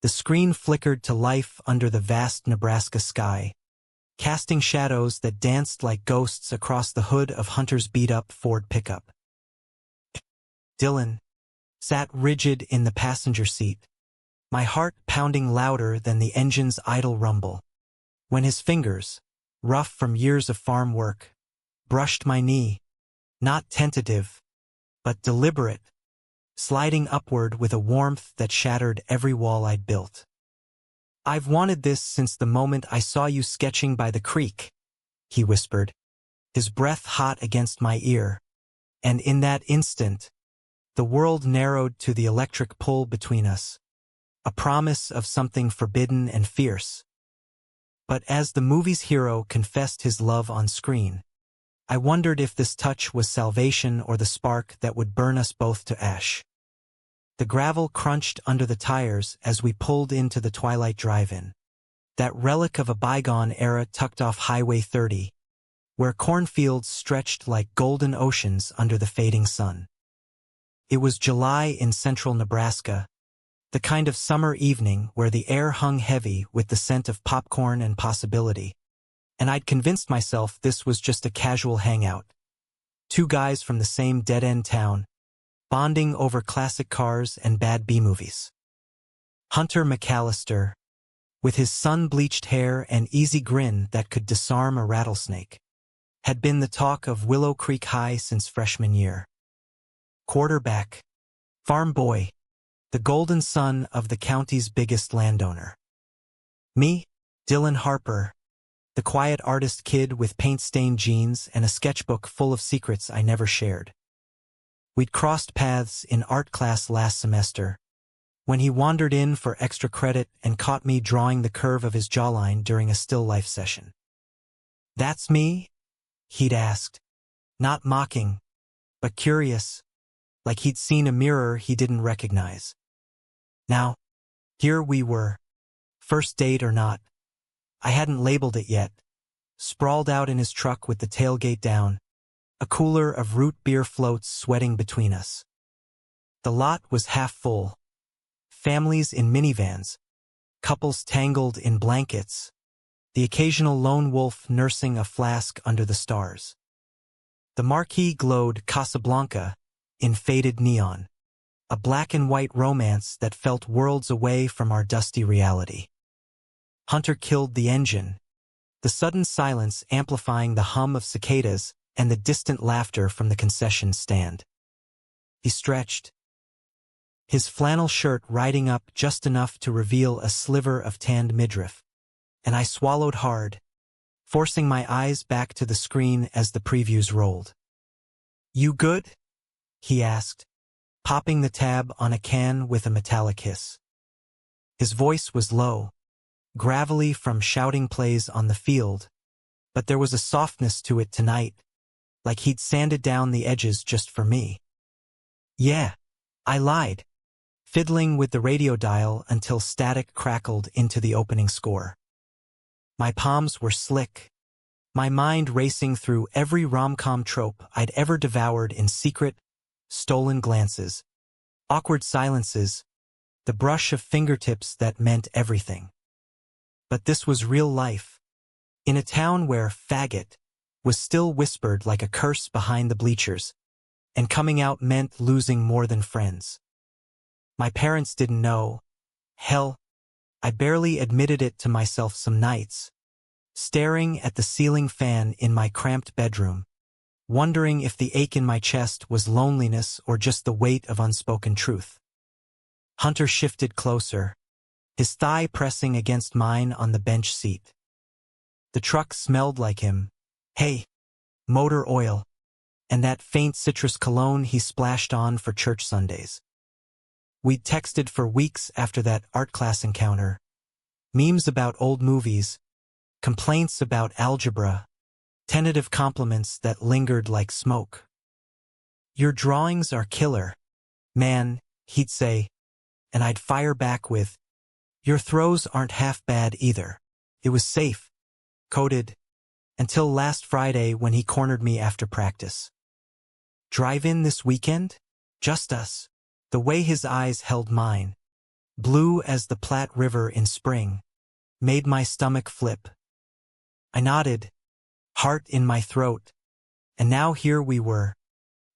The screen flickered to life under the vast Nebraska sky, casting shadows that danced like ghosts across the hood of Hunter's beat-up Ford pickup. Dylan sat rigid in the passenger seat, my heart pounding louder than the engine's idle rumble, when his fingers, rough from years of farm work, brushed my knee, not tentative, but deliberate, sliding upward with a warmth that shattered every wall I'd built. "I've wanted this since the moment I saw you sketching by the creek," he whispered, his breath hot against my ear, and in that instant, the world narrowed to the electric pull between us, a promise of something forbidden and fierce. But as the movie's hero confessed his love on screen, I wondered if this touch was salvation or the spark that would burn us both to ash. The gravel crunched under the tires as we pulled into the Twilight Drive-In, that relic of a bygone era tucked off Highway 30, where cornfields stretched like golden oceans under the fading sun. It was July in central Nebraska, the kind of summer evening where the air hung heavy with the scent of popcorn and possibility, and I'd convinced myself this was just a casual hangout. Two guys from the same dead-end town, bonding over classic cars and bad B-movies. Hunter McAllister, with his sun-bleached hair and easy grin that could disarm a rattlesnake, had been the talk of Willow Creek High since freshman year. Quarterback, farm boy, the golden son of the county's biggest landowner. Me, Dylan Harper, the quiet artist kid with paint-stained jeans and a sketchbook full of secrets I never shared. We'd crossed paths in art class last semester, when he wandered in for extra credit and caught me drawing the curve of his jawline during a still life session. "That's me?" he'd asked, not mocking, but curious, like he'd seen a mirror he didn't recognize. Now, here we were, first date or not. I hadn't labeled it yet, sprawled out in his truck with the tailgate down, a cooler of root beer floats sweating between us. The lot was half full. Families in minivans, couples tangled in blankets, the occasional lone wolf nursing a flask under the stars. The marquee glowed Casablanca in faded neon, a black-and-white romance that felt worlds away from our dusty reality. Hunter killed the engine, the sudden silence amplifying the hum of cicadas and the distant laughter from the concession stand. He stretched, his flannel shirt riding up just enough to reveal a sliver of tanned midriff, and I swallowed hard, forcing my eyes back to the screen as the previews rolled. "You good?" he asked, popping the tab on a can with a metallic hiss. His voice was low, gravelly from shouting plays on the field, but there was a softness to it tonight, like he'd sanded down the edges just for me. "Yeah," I lied, fiddling with the radio dial until static crackled into the opening score. My palms were slick, my mind racing through every rom-com trope I'd ever devoured in secret, stolen glances, awkward silences, the brush of fingertips that meant everything. But this was real life, in a town where faggot was still whispered like a curse behind the bleachers, and coming out meant losing more than friends. My parents didn't know. Hell, I barely admitted it to myself some nights, staring at the ceiling fan in my cramped bedroom, wondering if the ache in my chest was loneliness or just the weight of unspoken truth. Hunter shifted closer, his thigh pressing against mine on the bench seat. The truck smelled like him, hay, motor oil, and that faint citrus cologne he splashed on for church Sundays. We'd texted for weeks after that art class encounter, memes about old movies, complaints about algebra, tentative compliments that lingered like smoke. "Your drawings are killer, man," he'd say, and I'd fire back with, "Your throws aren't half bad either." It was safe, coded, until last Friday when he cornered me after practice. "Drive-in this weekend? Just us." The way his eyes held mine, blue as the Platte River in spring, made my stomach flip. I nodded, heart in my throat, and now here we were,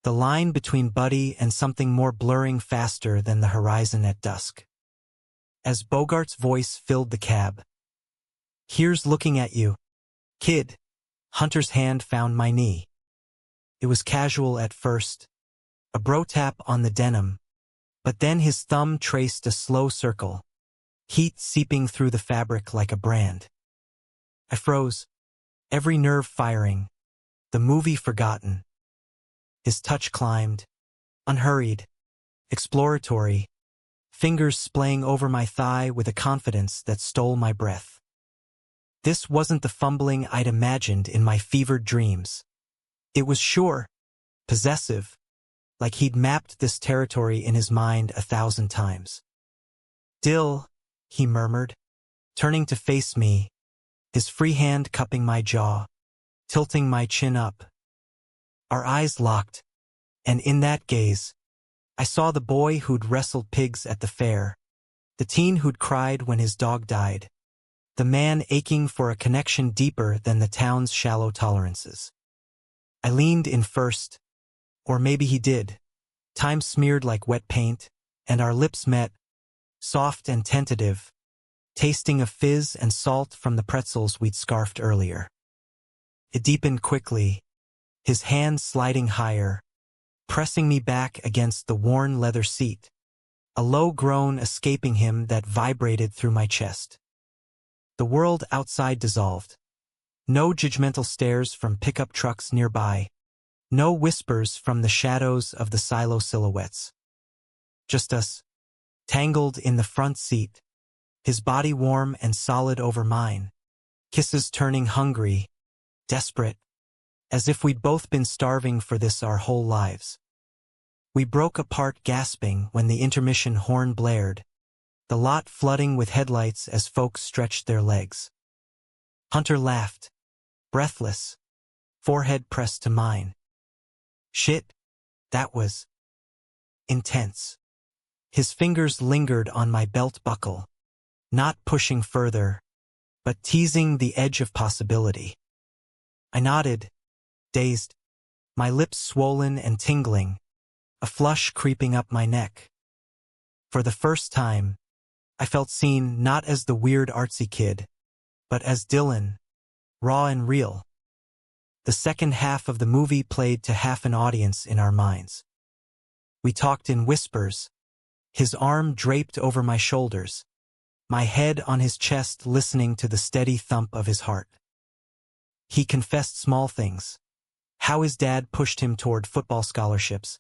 the line between Buddy and something more blurring faster than the horizon at dusk. As Bogart's voice filled the cab. "Here's looking at you, kid." Hunter's hand found my knee. It was casual at first, a bro tap on the denim, but then his thumb traced a slow circle, heat seeping through the fabric like a brand. I froze, every nerve firing, the movie forgotten. His touch climbed, unhurried, exploratory, fingers splaying over my thigh with a confidence that stole my breath. This wasn't the fumbling I'd imagined in my fevered dreams. It was sure, possessive, like he'd mapped this territory in his mind 1,000 times. "Dill," he murmured, turning to face me, his free hand cupping my jaw, tilting my chin up. Our eyes locked, and in that gaze, I saw the boy who'd wrestled pigs at the fair, the teen who'd cried when his dog died, the man aching for a connection deeper than the town's shallow tolerances. I leaned in first, or maybe he did. Time smeared like wet paint, and our lips met, soft and tentative, tasting of fizz and salt from the pretzels we'd scarfed earlier. It deepened quickly, his hand sliding higher, pressing me back against the worn leather seat, a low groan escaping him that vibrated through my chest. The world outside dissolved. No judgmental stares from pickup trucks nearby. No whispers from the shadows of the silo silhouettes. Just us, tangled in the front seat, his body warm and solid over mine, kisses turning hungry, desperate, as if we'd both been starving for this our whole lives. We broke apart gasping when the intermission horn blared, the lot flooding with headlights as folks stretched their legs. Hunter laughed, breathless, forehead pressed to mine. Shit, that was intense. His fingers lingered on my belt buckle, not pushing further, but teasing the edge of possibility. I nodded, dazed, my lips swollen and tingling, a flush creeping up my neck. For the first time, I felt seen not as the weird artsy kid, but as Dylan, raw and real. The second half of the movie played to half an audience in our minds. We talked in whispers, his arm draped over my shoulders, my head on his chest listening to the steady thump of his heart. He confessed small things, how his dad pushed him toward football scholarships,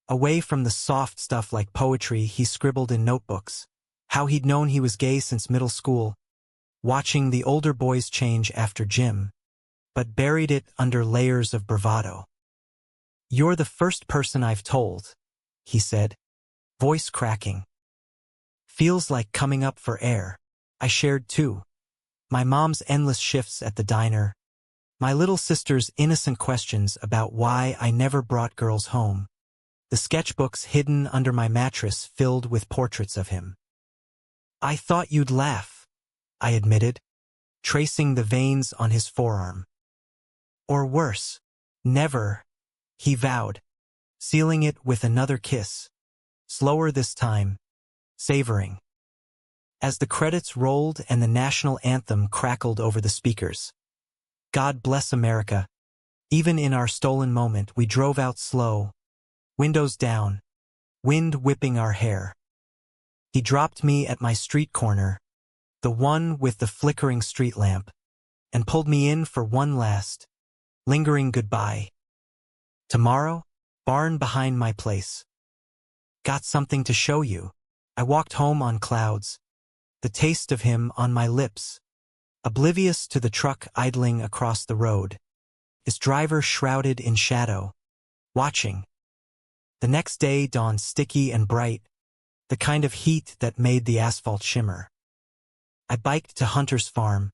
away from the soft stuff like poetry he scribbled in notebooks, how he'd known he was gay since middle school, watching the older boys change after gym, but buried it under layers of bravado. "You're the first person I've told," he said, voice cracking. "Feels like coming up for air." I shared too. My mom's endless shifts at the diner, my little sister's innocent questions about why I never brought girls home, the sketchbooks hidden under my mattress filled with portraits of him. "I thought you'd laugh," I admitted, tracing the veins on his forearm. "Or worse, never," he vowed, sealing it with another kiss, slower this time, savoring. As the credits rolled and the national anthem crackled over the speakers. God bless America. Even in our stolen moment, we drove out slow, windows down, wind whipping our hair. He dropped me at my street corner, the one with the flickering street lamp, and pulled me in for one last, lingering goodbye. "Tomorrow, barn behind my place. Got something to show you." I walked home on clouds, the taste of him on my lips, oblivious to the truck idling across the road, its driver shrouded in shadow, watching. The next day dawned sticky and bright, the kind of heat that made the asphalt shimmer. I biked to Hunter's farm,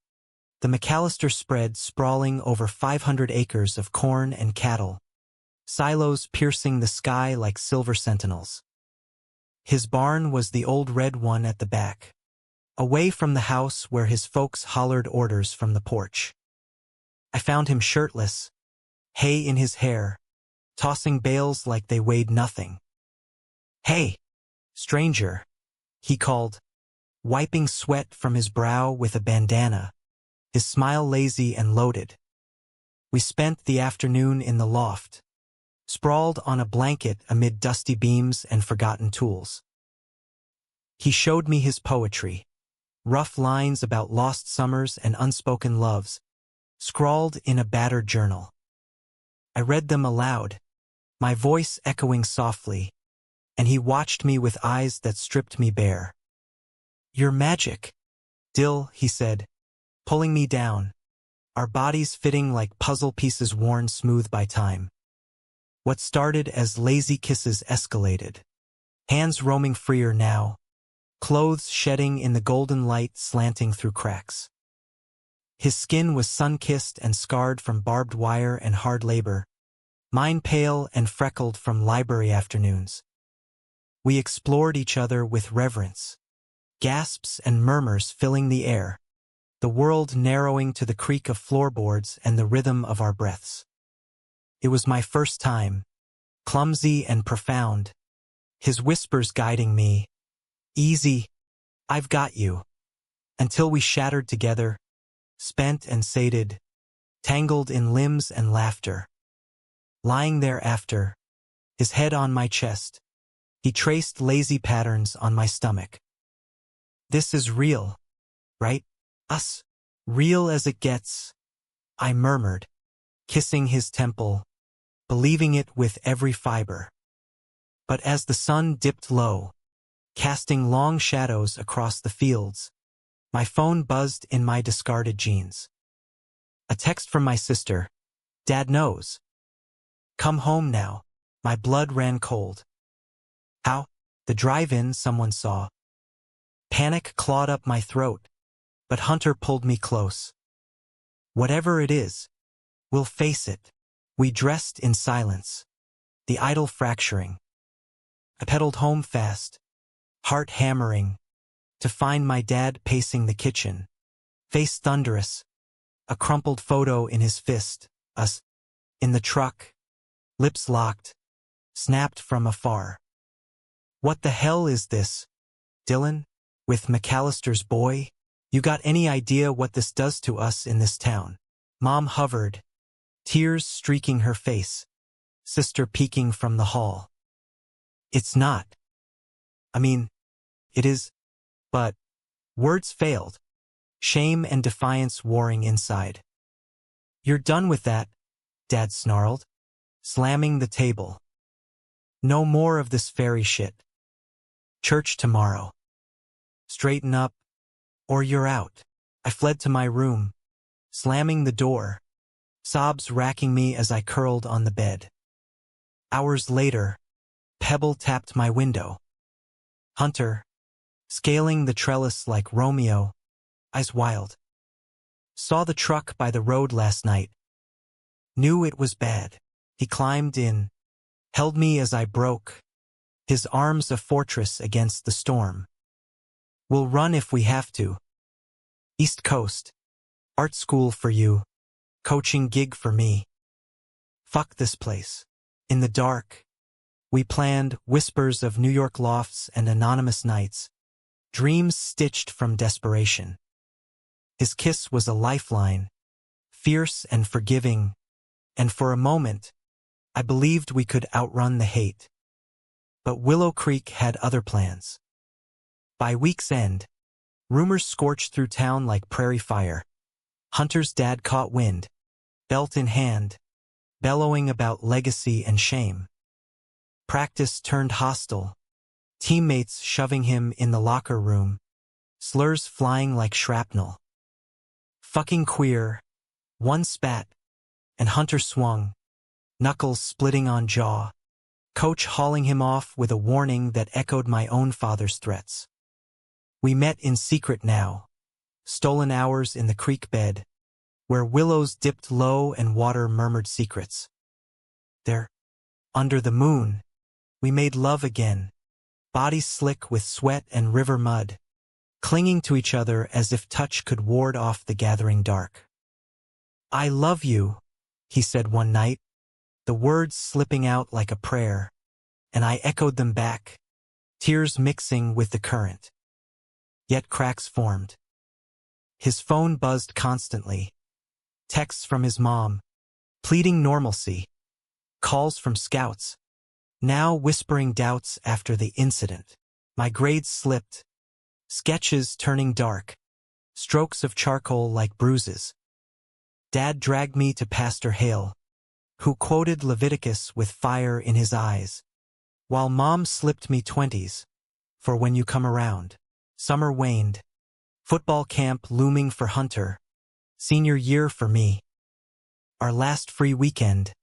the McAllister spread sprawling over 500 acres of corn and cattle, silos piercing the sky like silver sentinels. His barn was the old red one at the back, away from the house where his folks hollered orders from the porch. I found him shirtless, hay in his hair, tossing bales like they weighed nothing. "Hey, stranger," he called, wiping sweat from his brow with a bandana, his smile lazy and loaded. We spent the afternoon in the loft, sprawled on a blanket amid dusty beams and forgotten tools. He showed me his poetry, rough lines about lost summers and unspoken loves, scrawled in a battered journal. I read them aloud, my voice echoing softly, and he watched me with eyes that stripped me bare. "You're magic, Dill," he said, pulling me down, our bodies fitting like puzzle pieces worn smooth by time. What started as lazy kisses escalated, hands roaming freer now, clothes shedding in the golden light slanting through cracks. His skin was sun-kissed and scarred from barbed wire and hard labor, mine pale and freckled from library afternoons. We explored each other with reverence, gasps and murmurs filling the air, the world narrowing to the creak of floorboards and the rhythm of our breaths. It was my first time, clumsy and profound, his whispers guiding me, "Easy, I've got you," until we shattered together, spent and sated, tangled in limbs and laughter. Lying there after, his head on my chest, he traced lazy patterns on my stomach. "This is real, right? Us? Real as it gets," I murmured, kissing his temple, believing it with every fiber. But as the sun dipped low, casting long shadows across the fields, my phone buzzed in my discarded jeans. A text from my sister, "Dad knows. Come home now." My blood ran cold. "How?" "The drive-in," someone saw. Panic clawed up my throat, but Hunter pulled me close. "Whatever it is, we'll face it." We dressed in silence, the idol fracturing. I pedaled home fast, heart hammering, to find my dad pacing the kitchen, face thunderous, a crumpled photo in his fist, us, in the truck, lips locked, snapped from afar. "What the hell is this, Dylan? With McAllister's boy? You got any idea what this does to us in this town?" Mom hovered, tears streaking her face, sister peeking from the hall. "It's not. I mean, it is, but..." Words failed, shame and defiance warring inside. "You're done with that," Dad snarled, slamming the table. "No more of this fairy shit. Church tomorrow. Straighten up, or you're out." I fled to my room, slamming the door, sobs racking me as I curled on the bed. Hours later, Pebble tapped my window. Hunter, scaling the trellis like Romeo, eyes wild. "Saw the truck by the road last night. Knew it was bad." He climbed in, held me as I broke, his arms a fortress against the storm. "We'll run if we have to. East Coast, art school for you, coaching gig for me. Fuck this place." In the dark, we planned whispers of New York lofts and anonymous nights, dreams stitched from desperation. His kiss was a lifeline, fierce and forgiving, and for a moment, I believed we could outrun the hate. But Willow Creek had other plans. By week's end, rumors scorched through town like prairie fire. Hunter's dad caught wind, belt in hand, bellowing about legacy and shame. Practice turned hostile, teammates shoving him in the locker room, slurs flying like shrapnel. "Fucking queer," one spat, and Hunter swung, knuckles splitting on jaw, coach hauling him off with a warning that echoed my own father's threats. We met in secret now, stolen hours in the creek bed, where willows dipped low and water murmured secrets. There, under the moon, we made love again, bodies slick with sweat and river mud, clinging to each other as if touch could ward off the gathering dark. "I love you," he said one night, the words slipping out like a prayer, and I echoed them back, tears mixing with the current. Yet cracks formed. His phone buzzed constantly. Texts from his mom, pleading normalcy. Calls from scouts, now whispering doubts after the incident. My grades slipped, sketches turning dark, strokes of charcoal like bruises. Dad dragged me to Pastor Hale, who quoted Leviticus with fire in his eyes, while Mom slipped me 20s, for when you come around. Summer waned, football camp looming for Hunter, senior year for me. Our last free weekend,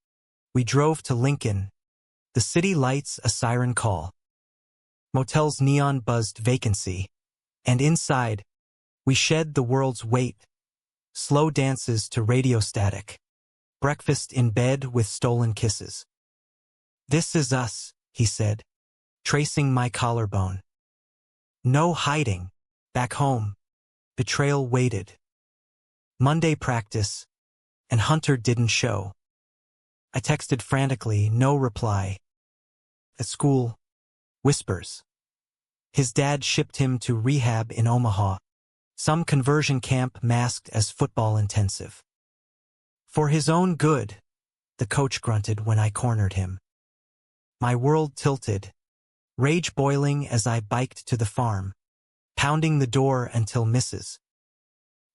we drove to Lincoln, the city lights a siren call. Motel's neon buzzed vacancy, and inside, we shed the world's weight, slow dances to radio static, breakfast in bed with stolen kisses. "This is us," he said, tracing my collarbone. No hiding. Back home, betrayal waited. Monday practice, and Hunter didn't show. I texted frantically, no reply. At school, whispers. His dad shipped him to rehab in Omaha, some conversion camp masked as football intensive. "For his own good," the coach grunted when I cornered him. My world tilted, rage boiling as I biked to the farm, pounding the door until Mrs.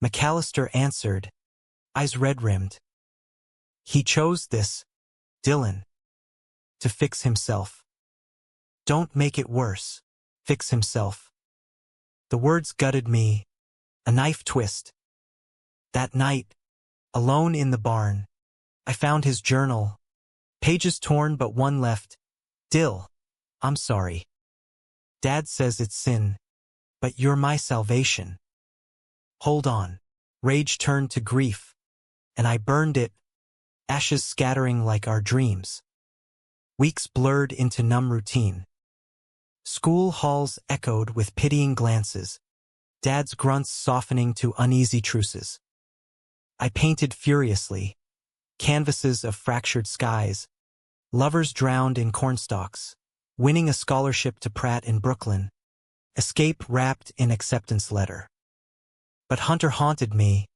McAllister answered, eyes red-rimmed. "He chose this, Dylan, to fix himself. Don't make it worse. Fix himself." The words gutted me, a knife twist. That night, alone in the barn, I found his journal, pages torn but one left. "Dill, I'm sorry. Dad says it's sin, but you're my salvation." Hold on. Rage turned to grief, and I burned it, ashes scattering like our dreams. Weeks blurred into numb routine. School halls echoed with pitying glances, Dad's grunts softening to uneasy truces. I painted furiously, canvases of fractured skies, lovers drowned in cornstalks, winning a scholarship to Pratt in Brooklyn, escape wrapped in acceptance letter. But Hunter haunted me,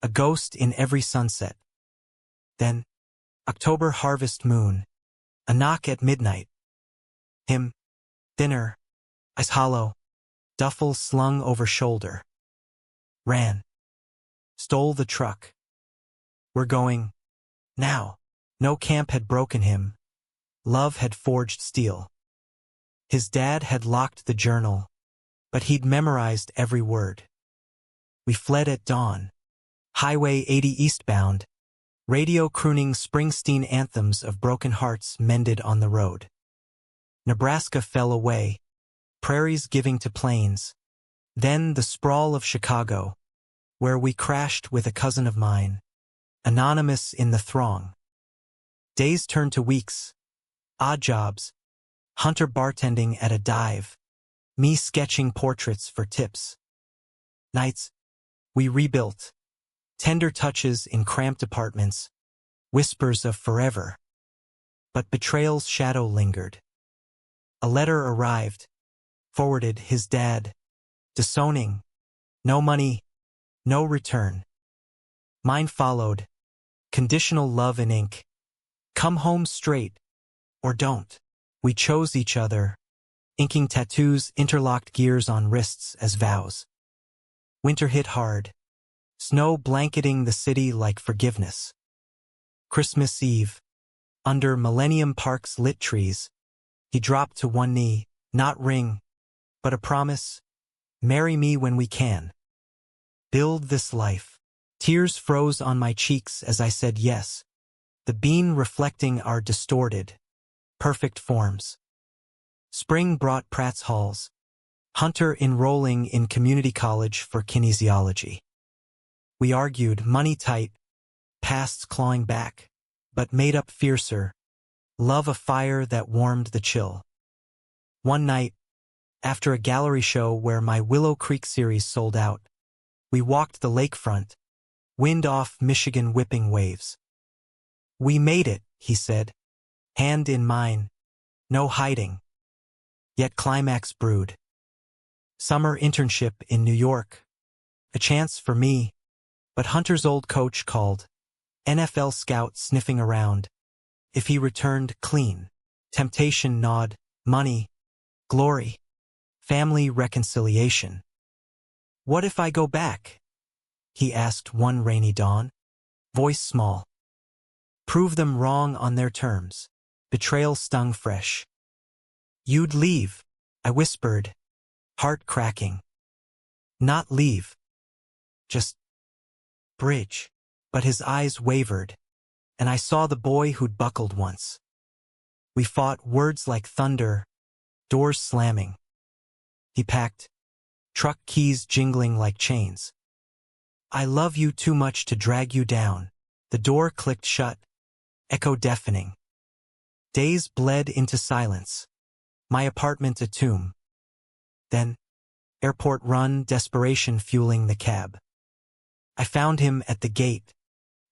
a ghost in every sunset. Then, October harvest moon, a knock at midnight. Him, thinner, eyes hollow, duffel slung over shoulder. Ran. Stole the truck. "We're going. Now." No camp had broken him. Love had forged steel. His dad had locked the journal, but he'd memorized every word. We fled at dawn. Highway 80 eastbound, radio crooning Springsteen anthems of broken hearts mended on the road. Nebraska fell away, prairies giving to plains. Then the sprawl of Chicago, where we crashed with a cousin of mine, anonymous in the throng. Days turned to weeks. Odd jobs. Hunter bartending at a dive. Me sketching portraits for tips. Nights, we rebuilt. Tender touches in cramped apartments. Whispers of forever. But betrayal's shadow lingered. A letter arrived. Forwarded his dad. Disowning. No money. No return. Mine followed. Conditional love in ink. Come home straight. Or don't. We chose each other. Inking tattoos, interlocked gears on wrists as vows. Winter hit hard. Snow blanketing the city like forgiveness. Christmas Eve. Under Millennium Park's lit trees. He dropped to one knee, not ring, but a promise. Marry me when we can. Build this life. Tears froze on my cheeks as I said yes. The bean reflecting our distorted, perfect forms. Spring brought Pratt's halls. Hunter enrolling in community college for kinesiology. We argued, money tight, pasts clawing back, but made up fiercer, love a fire that warmed the chill. One night, After a gallery show where my Willow Creek series sold out, we walked the lakefront, wind off Michigan whipping waves. "We made it," he said, hand in mine, no hiding. Yet climax brewed. Summer internship in New York. A chance for me, but Hunter's old coach called. NFL scout sniffing around. If he returned clean. Temptation gnawed. Money. Glory. Family reconciliation. "What if I go back?" he asked one rainy dawn. Voice small. Prove them wrong on their terms. Betrayal stung fresh. "You'd leave," I whispered, heart cracking. "Not leave. Just bridge." But his eyes wavered, and I saw the boy who'd buckled once. We fought, words like thunder, doors slamming. He packed, truck keys jingling like chains. "I love you too much to drag you down." The door clicked shut, echo deafening. Days bled into silence. My apartment a tomb. Then, airport run, desperation fueling the cab. I found him at the gate,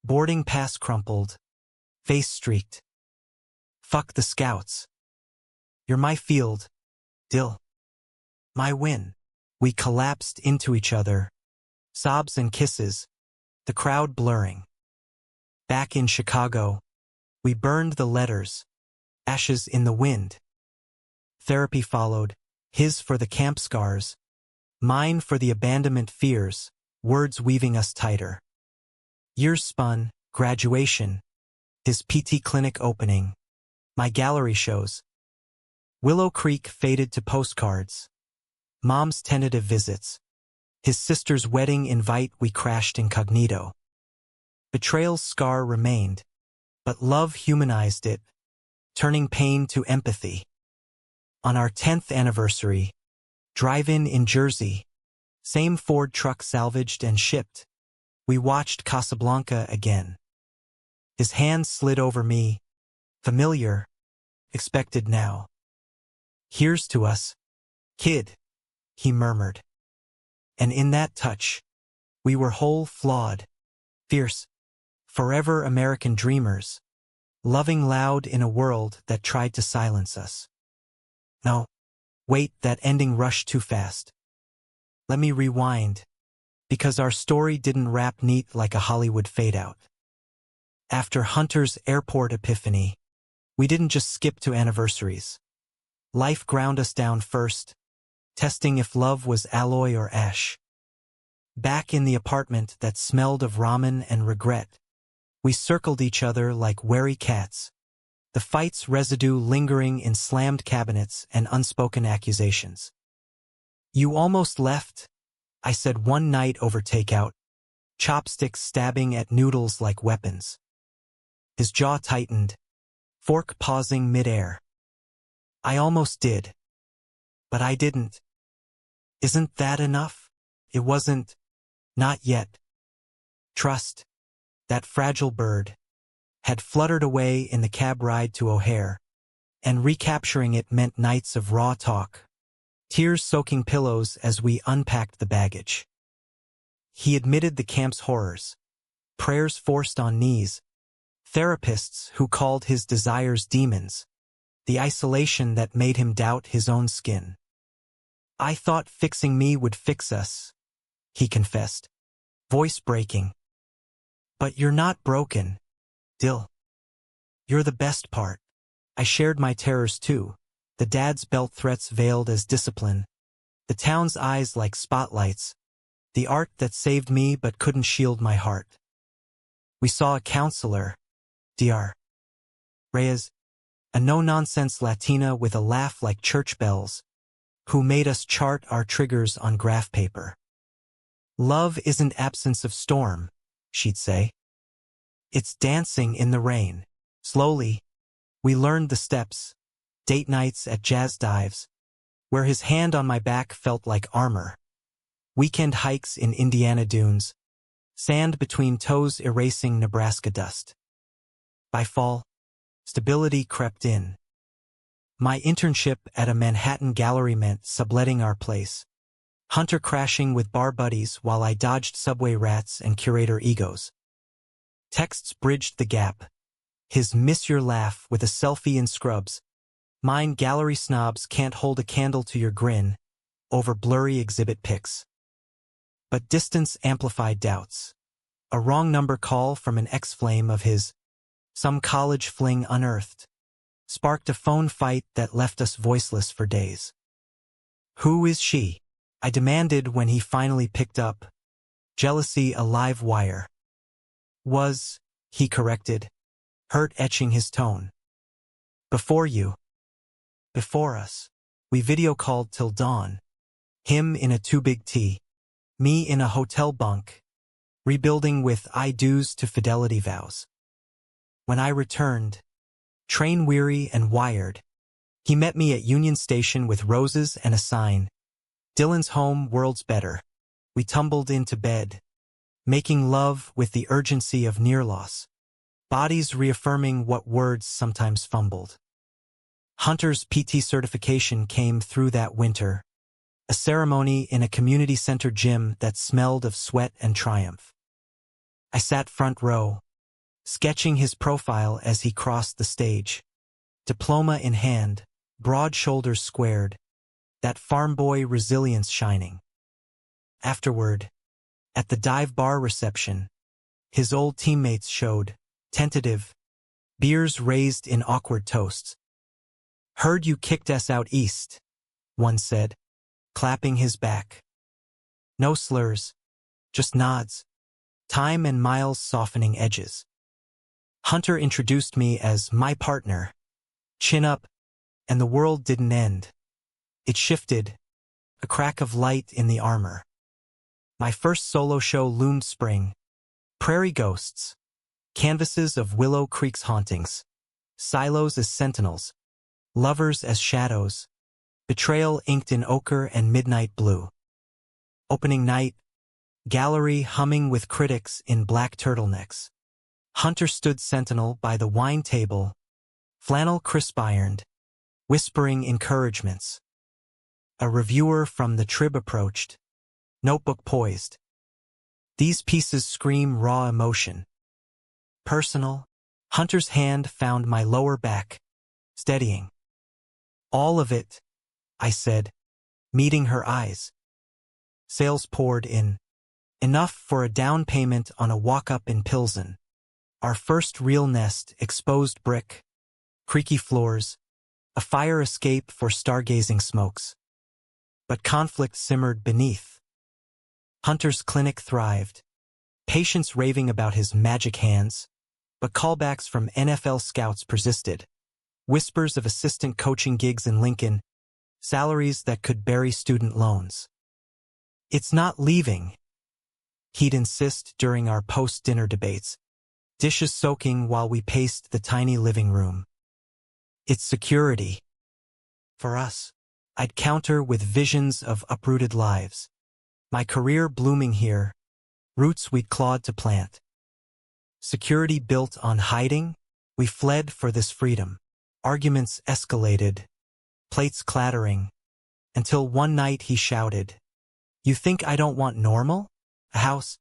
boarding pass crumpled, face streaked. "Fuck the scouts. You're my field, Dill. My win." We collapsed into each other, sobs and kisses, the crowd blurring. Back in Chicago, we burned the letters, ashes in the wind. Therapy followed, his for the camp scars, mine for the abandonment fears, words weaving us tighter. Years spun, graduation, his PT clinic opening, my gallery shows. Willow Creek faded to postcards, Mom's tentative visits, his sister's wedding invite. We crashed incognito. Betrayal's scar remained, but love humanized it, turning pain to empathy. On our 10th anniversary, drive-in in Jersey, same Ford truck salvaged and shipped, we watched Casablanca again. His hand slid over me, familiar, expected now. "Here's to us, kid," he murmured. And in that touch, we were whole, flawed, fierce, forever American dreamers, loving loud in a world that tried to silence us. No, wait, that ending rushed too fast. Let me rewind, because our story didn't wrap neat like a Hollywood fade-out. After Hunter's airport epiphany, we didn't just skip to anniversaries. Life ground us down first, testing if love was alloy or ash. Back in the apartment that smelled of ramen and regret, we circled each other like wary cats, the fight's residue lingering in slammed cabinets and unspoken accusations. "You almost left," I said one night over takeout, chopsticks stabbing at noodles like weapons. His jaw tightened, fork pausing midair. "I almost did. But I didn't. Isn't that enough?" It wasn't. Not yet. Trust, that fragile bird, had fluttered away in the cab ride to O'Hare, and recapturing it meant nights of raw talk, tears soaking pillows as we unpacked the baggage. He admitted the camp's horrors, prayers forced on knees, therapists who called his desires demons, the isolation that made him doubt his own skin. "I thought fixing me would fix us," he confessed, voice breaking. "But you're not broken, Dill. You're the best part." I shared my terrors too, the dad's belt threats veiled as discipline, the town's eyes like spotlights, the art that saved me but couldn't shield my heart. We saw a counselor, Dr. Reyes, a no-nonsense Latina with a laugh like church bells, who made us chart our triggers on graph paper. "Love isn't absence of storm," she'd say. "It's dancing in the rain." Slowly, we learned the steps, date nights at jazz dives, where his hand on my back felt like armor, weekend hikes in Indiana dunes, sand between toes erasing Nebraska dust. By fall, stability crept in. My internship at a Manhattan gallery meant subletting our place. Hunter crashing with bar buddies while I dodged subway rats and curator egos. Texts bridged the gap. His miss your laugh with a selfie in scrubs. Mine gallery snobs can't hold a candle to your grin over blurry exhibit pics. But distance amplified doubts. A wrong number call from an ex-flame of his, some college fling unearthed, sparked a phone fight that left us voiceless for days. Who is she? I demanded when he finally picked up. Jealousy a live wire. Was, he corrected, hurt etching his tone. Before you. Before us. We video called till dawn. Him in a too big tea. Me in a hotel bunk. Rebuilding with I do's to fidelity vows. When I returned, train-weary and wired, he met me at Union Station with roses and a sign. Dylan's home, world's better. We tumbled into bed, making love with the urgency of near loss. Bodies reaffirming what words sometimes fumbled. Hunter's PT certification came through that winter, a ceremony in a community center gym that smelled of sweat and triumph. I sat front row, sketching his profile as he crossed the stage. Diploma in hand, broad shoulders squared, that farm boy resilience shining. Afterward, at the dive bar reception, his old teammates showed, tentative, beers raised in awkward toasts. Heard you kicked us out east, one said, clapping his back. No slurs, just nods, time and miles softening edges. Hunter introduced me as my partner. Chin up, and the world didn't end. It shifted, a crack of light in the armor. My first solo show loomed spring. Prairie ghosts, canvases of Willow Creek's hauntings, silos as sentinels, lovers as shadows, betrayal inked in ochre and midnight blue. Opening night, gallery humming with critics in black turtlenecks. Hunter stood sentinel by the wine table, flannel crisp-ironed, whispering encouragements. A reviewer from the Trib approached, notebook poised. These pieces scream raw emotion. Personal. Hunter's hand found my lower back, steadying. All of it, I said, meeting her eyes. Sales poured in. Enough for a down payment on a walk-up in Pilsen. Our first real nest, exposed brick, creaky floors, a fire escape for stargazing smokes. But conflict simmered beneath. Hunter's clinic thrived, patients raving about his magic hands, but callbacks from NFL scouts persisted. Whispers of assistant coaching gigs in Lincoln, salaries that could bury student loans. It's not leaving, he'd insist during our post-dinner debates, dishes soaking while we paced the tiny living room. It's security. For us, I'd counter with visions of uprooted lives. My career blooming here, roots we'd clawed to plant. Security built on hiding, we fled for this freedom. Arguments escalated, plates clattering, until one night he shouted, "You think I don't want normal? A house?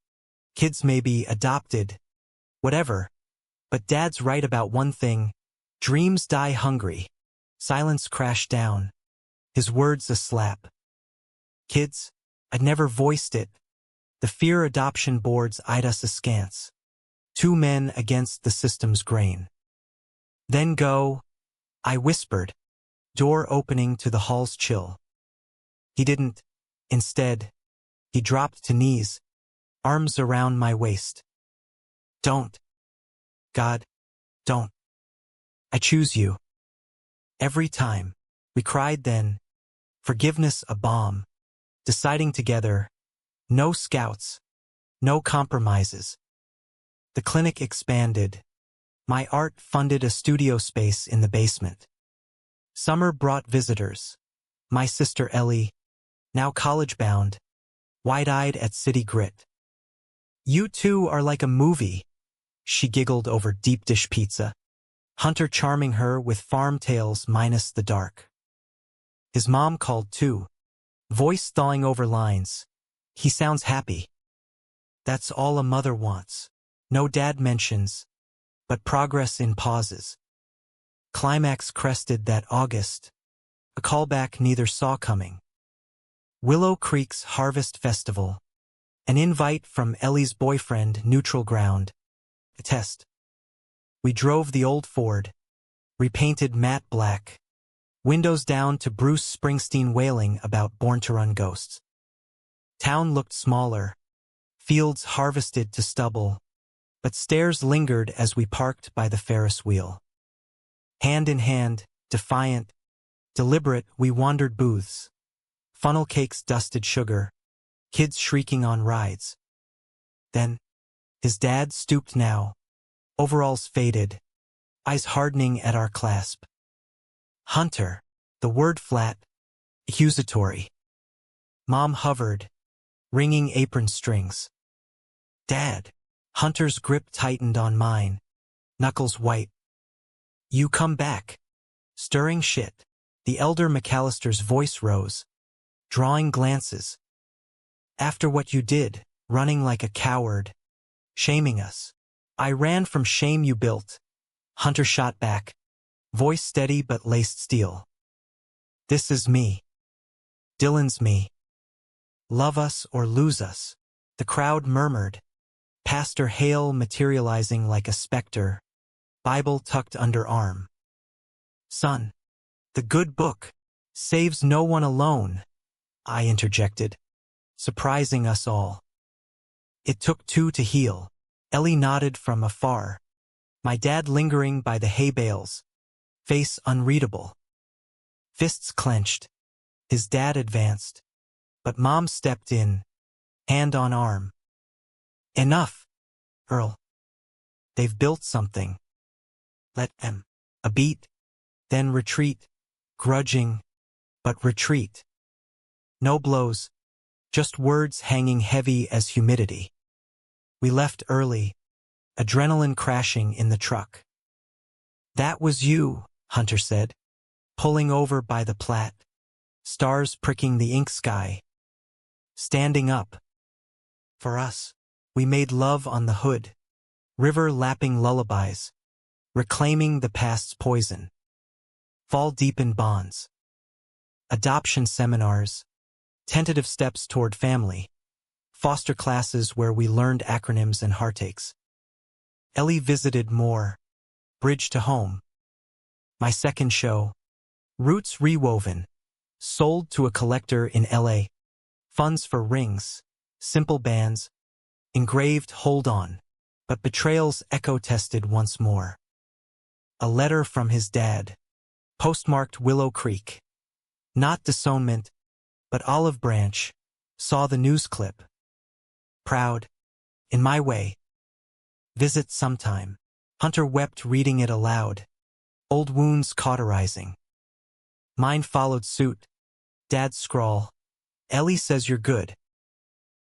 Kids maybe adopted? Whatever. But Dad's right about one thing. Dreams die hungry." Silence crashed down, his words a slap. Kids? I'd never voiced it. The fear adoption boards eyed us askance. Two men against the system's grain. Then go, I whispered, door opening to the hall's chill. He didn't. Instead, he dropped to knees, arms around my waist. Don't. God, don't. I choose you. Every time, we cried then, forgiveness a bomb, deciding together, no scouts, no compromises. The clinic expanded. My art funded a studio space in the basement. Summer brought visitors. My sister Ellie, now college-bound, wide-eyed at city grit. You two are like a movie, she giggled over deep dish pizza. Hunter charming her with farm tales minus the dark. His mom called too, voice thawing over lines. He sounds happy. That's all a mother wants. No dad mentions, but progress in pauses. Climax crested that August, a callback neither saw coming. Willow Creek's Harvest Festival, an invite from Ellie's boyfriend, neutral ground, a test. We drove the old Ford, repainted matte black, windows down to Bruce Springsteen wailing about Born to Run ghosts. Town looked smaller, fields harvested to stubble, but stares lingered as we parked by the Ferris wheel. Hand in hand, defiant, deliberate, we wandered booths. Funnel cakes dusted sugar, kids shrieking on rides. Then, his dad stooped now, overalls faded, eyes hardening at our clasp. Hunter, the word flat, accusatory. Mom hovered, wringing apron strings. Dad, Hunter's grip tightened on mine, knuckles white. You come back. Stirring shit. The elder McAllister's voice rose, drawing glances. After what you did, running like a coward, shaming us. I ran from shame you built. Hunter shot back, voice steady but laced steel. This is me. Dylan's me. Love us or lose us. The crowd murmured. Pastor Hale materializing like a specter, Bible tucked under arm. Son, the good book saves no one alone, I interjected, surprising us all. It took two to heal. Ellie nodded from afar. My dad lingering by the hay bales, face unreadable. Fists clenched. His dad advanced, but Mom stepped in, hand on arm. Enough, Earl. They've built something. Let them. A beat, then retreat, grudging, but retreat. No blows, just words hanging heavy as humidity. We left early, adrenaline crashing in the truck. That was you, Hunter said, pulling over by the Platte, stars pricking the ink sky. Standing up. For us, we made love on the hood, river lapping lullabies, reclaiming the past's poison. Fall deep in bonds. Adoption seminars, tentative steps toward family, foster classes where we learned acronyms and heartaches. Ellie visited more, bridge to home. My second show, Roots Rewoven, sold to a collector in LA. Funds for rings, simple bands, engraved hold on, but betrayals echo-tested once more. A letter from his dad, postmarked Willow Creek. Not disownment, but olive branch, saw the news clip. Proud, in my way. Visit sometime. Hunter wept reading it aloud. Old wounds cauterizing. Mine followed suit. Dad's scrawl. Ellie says you're good.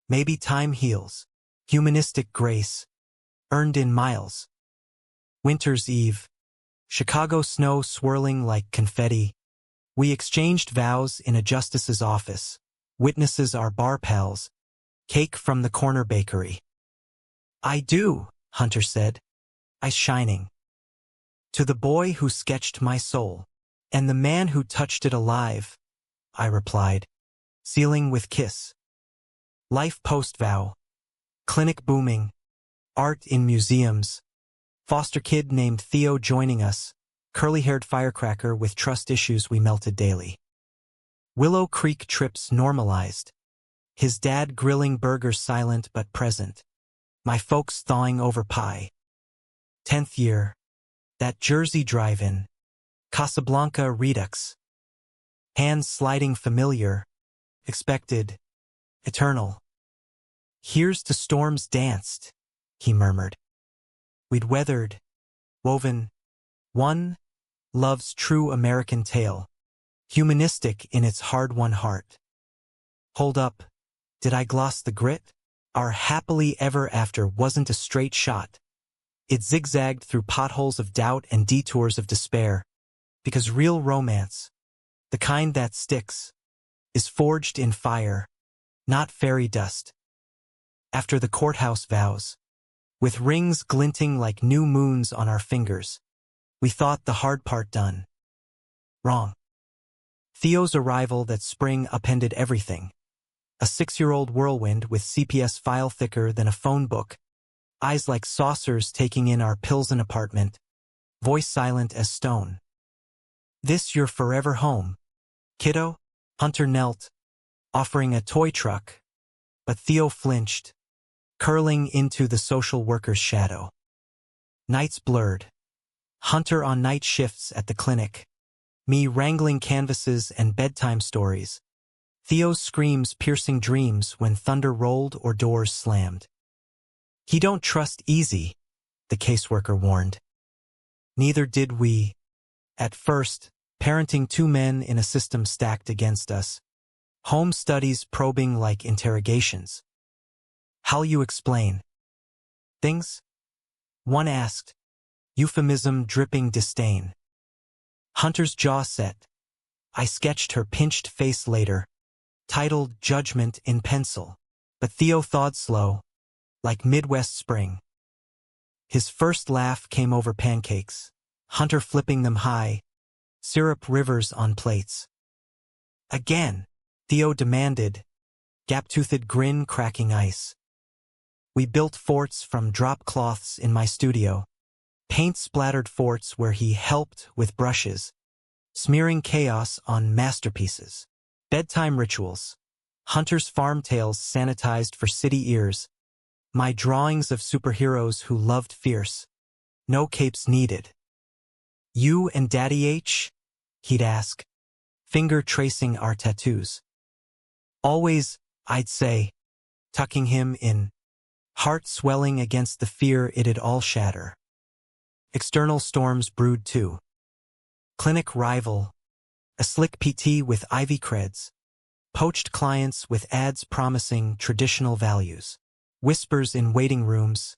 Maybe time heals. Humanistic grace. Earned in miles. Winter's Eve. Chicago snow swirling like confetti. We exchanged vows in a justice's office. Witnesses are bar pals. Cake from the corner bakery. I do, Hunter said, eyes shining. To the boy who sketched my soul, and the man who touched it alive, I replied, sealing with kiss. Life post-vow. Clinic booming. Art in museums. Foster kid named Theo joining us. Curly-haired firecracker with trust issues we melted daily. Willow Creek trips normalized. His dad grilling burgers silent but present. My folks thawing over pie. 10th year. That Jersey drive-in. Casablanca Redux. Hands sliding familiar. Expected. Eternal. Here's to storms danced, he murmured. We'd weathered. Woven. One. Love's true American tale. Humanistic in its hard-won heart. Hold up. Did I gloss the grit? Our happily ever after wasn't a straight shot. It zigzagged through potholes of doubt and detours of despair, because real romance, the kind that sticks, is forged in fire, not fairy dust. After the courthouse vows, with rings glinting like new moons on our fingers, we thought the hard part done. Wrong. Theo's arrival that spring upended everything. A 6-year-old whirlwind with CPS file thicker than a phone book, eyes like saucers taking in our Pilsen apartment, voice silent as stone. This your forever home, kiddo? Hunter knelt, offering a toy truck, but Theo flinched, curling into the social worker's shadow. Nights blurred. Hunter on night shifts at the clinic, me wrangling canvases and bedtime stories, Theo's screams piercing dreams when thunder rolled or doors slammed. He don't trust easy, the caseworker warned. Neither did we. At first, parenting 2 men in a system stacked against us. Home studies probing like interrogations. How'll you explain things? One asked, euphemism dripping disdain. Hunter's jaw set. I sketched her pinched face later, titled Judgment in pencil, but Theo thawed slow, like Midwest spring. His first laugh came over pancakes, Hunter flipping them high, syrup rivers on plates. Again, Theo demanded, gap-toothed grin cracking ice. We built forts from drop cloths in my studio, paint-splattered forts where he helped with brushes, smearing chaos on masterpieces. Bedtime rituals, Hunter's farm tales sanitized for city ears, my drawings of superheroes who loved fierce, no capes needed. You and Daddy H? He'd ask, finger tracing our tattoos. Always, I'd say, tucking him in, heart swelling against the fear it'd all shatter. External storms brewed too. Clinic rival, a slick PT with Ivy creds, poached clients with ads promising traditional values, whispers in waiting rooms,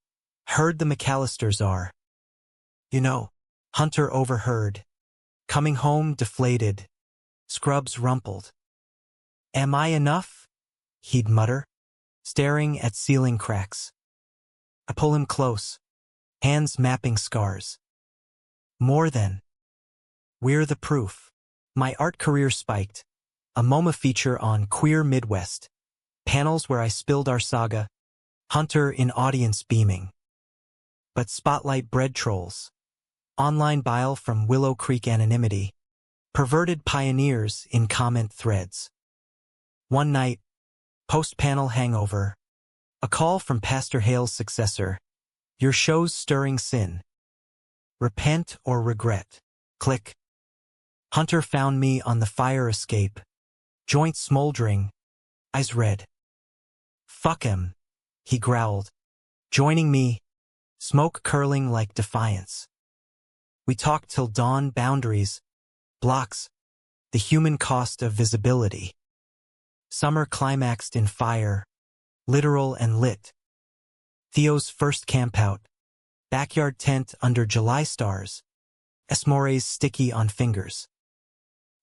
heard the McAllisters are. You know, Hunter overheard, coming home deflated, scrubs rumpled. Am I enough? He'd mutter, staring at ceiling cracks. I pull him close, hands mapping scars. More than. We're the proof. My art career spiked, a MoMA feature on Queer Midwest, panels where I spilled our saga, Hunter in audience beaming. But spotlight bred trolls, online bile from Willow Creek anonymity, perverted pioneers in comment threads. One night, post-panel hangover, a call from Pastor Hale's successor, your show's stirring sin. Repent or regret. Click. Hunter found me on the fire escape, joints smoldering, eyes red. Fuck him, he growled, joining me, smoke curling like defiance. We talked till dawn. Boundaries, blocks, the human cost of visibility. Summer climaxed in fire, literal and lit. Theo's first campout, backyard tent under July stars, Esmores sticky on fingers.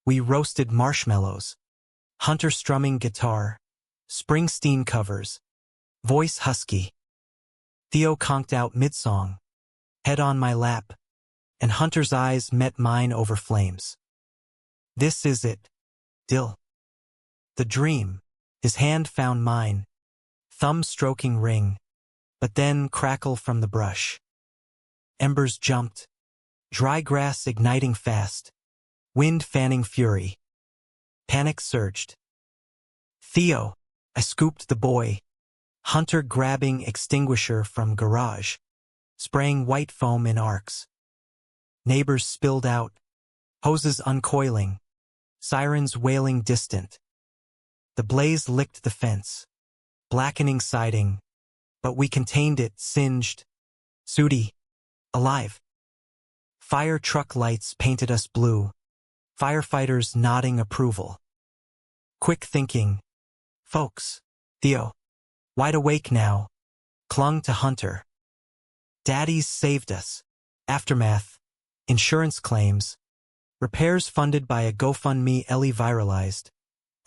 We roasted marshmallows, Hunter strumming guitar, Springsteen covers, voice husky. Theo conked out mid-song, head on my lap, and Hunter's eyes met mine over flames. This is it, Dill. The dream, his hand found mine, thumb stroking ring, but then crackle from the brush. Embers jumped, dry grass igniting fast, wind fanning fury. Panic surged. Theo, I scooped the boy, Hunter grabbing extinguisher from garage, spraying white foam in arcs. Neighbors spilled out, hoses uncoiling, sirens wailing distant. The blaze licked the fence, blackening siding, but we contained it, singed, sooty, alive. Fire truck lights painted us blue, firefighters nodding approval. Quick thinking, folks, Theo, wide awake now, clung to Hunter. Daddies saved us. Aftermath. Insurance claims. Repairs funded by a GoFundMe. Ellie viralized.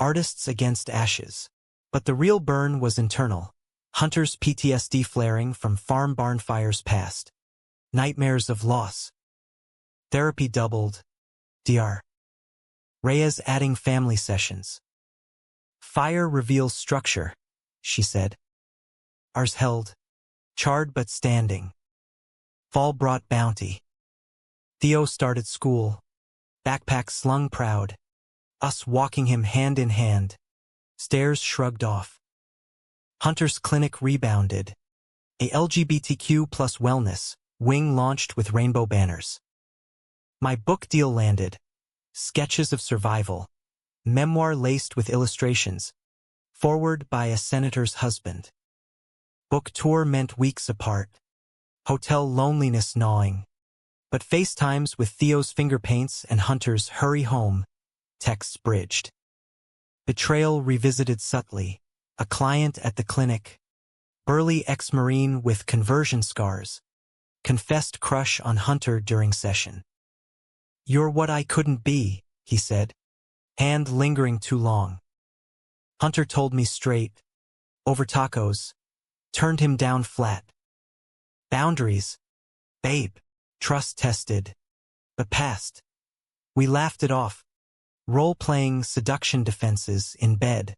Artists against ashes. But the real burn was internal. Hunter's PTSD flaring from farm barn fires past. Nightmares of loss. Therapy doubled. Dr. Reyes adding family sessions. Fire reveals structure, she said. Ours held. Charred but standing. Fall brought bounty. Theo started school. Backpack slung proud. Us walking him hand in hand. Stairs shrugged off. Hunter's clinic rebounded. A LGBTQ plus wellness wing launched with rainbow banners. My book deal landed. Sketches of survival. Memoir laced with illustrations. Forward by a senator's husband. Book tour meant weeks apart. Hotel loneliness gnawing. But FaceTimes with Theo's finger paints and Hunter's hurry home. Texts bridged. Betrayal revisited subtly. A client at the clinic. Burly ex-Marine with conversion scars. Confessed crush on Hunter during session. You're what I couldn't be, he said. Hand lingering too long. Hunter told me straight. Over tacos. Turned him down flat. Boundaries. Babe. Trust tested. But passed. We laughed it off. Role-playing seduction defenses in bed.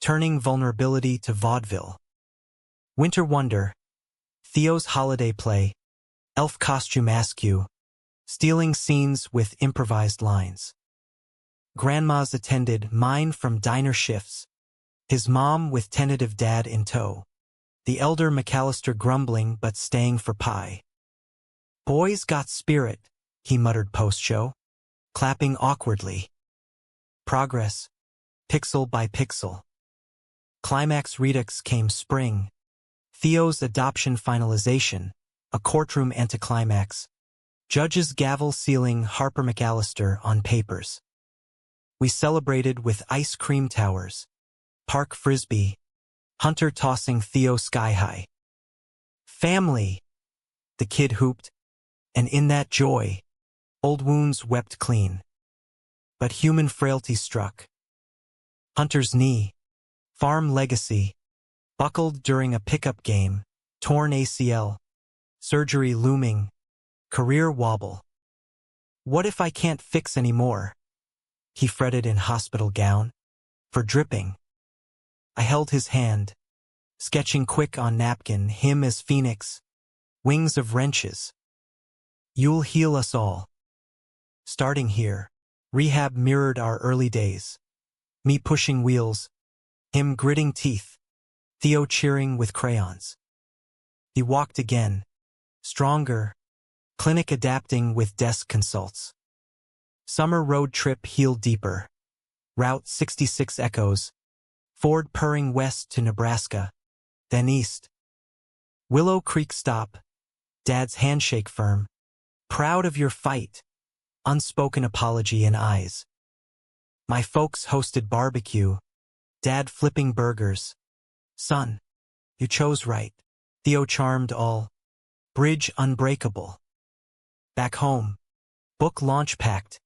Turning vulnerability to vaudeville. Winter Wonder. Theo's holiday play. Elf costume askew. Stealing scenes with improvised lines. Grandma's attended mine from diner shifts. His mom with tentative dad in tow. The elder McAllister grumbling but staying for pie. Boys got spirit, he muttered post-show. Clapping awkwardly. Progress. Pixel by pixel. Climax redux came spring. Theo's adoption finalization. A courtroom anticlimax. Judge's gavel sealing Harper McAllister on papers. We celebrated with ice cream towers. Park frisbee. Hunter tossing Theo sky high. Family, the kid hooped, and in that joy, old wounds wept clean. But human frailty struck. Hunter's knee, farm legacy, buckled during a pickup game, torn ACL, surgery looming, career wobble. What if I can't fix anymore? He fretted in hospital gown. For dripping. I held his hand, sketching quick on napkin, him as Phoenix, wings of wrenches. You'll heal us all. Starting here, rehab mirrored our early days. Me pushing wheels, him gritting teeth, Theo cheering with crayons. He walked again, stronger, clinic adapting with desk consults. Summer road trip healed deeper. Route 66 echoes. Ford purring west to Nebraska, then east. Willow Creek stop. Dad's handshake firm. Proud of your fight. Unspoken apology in eyes. My folks hosted barbecue. Dad flipping burgers. Son, you chose right. Theo charmed all. Bridge unbreakable. Back home. Book launch packed.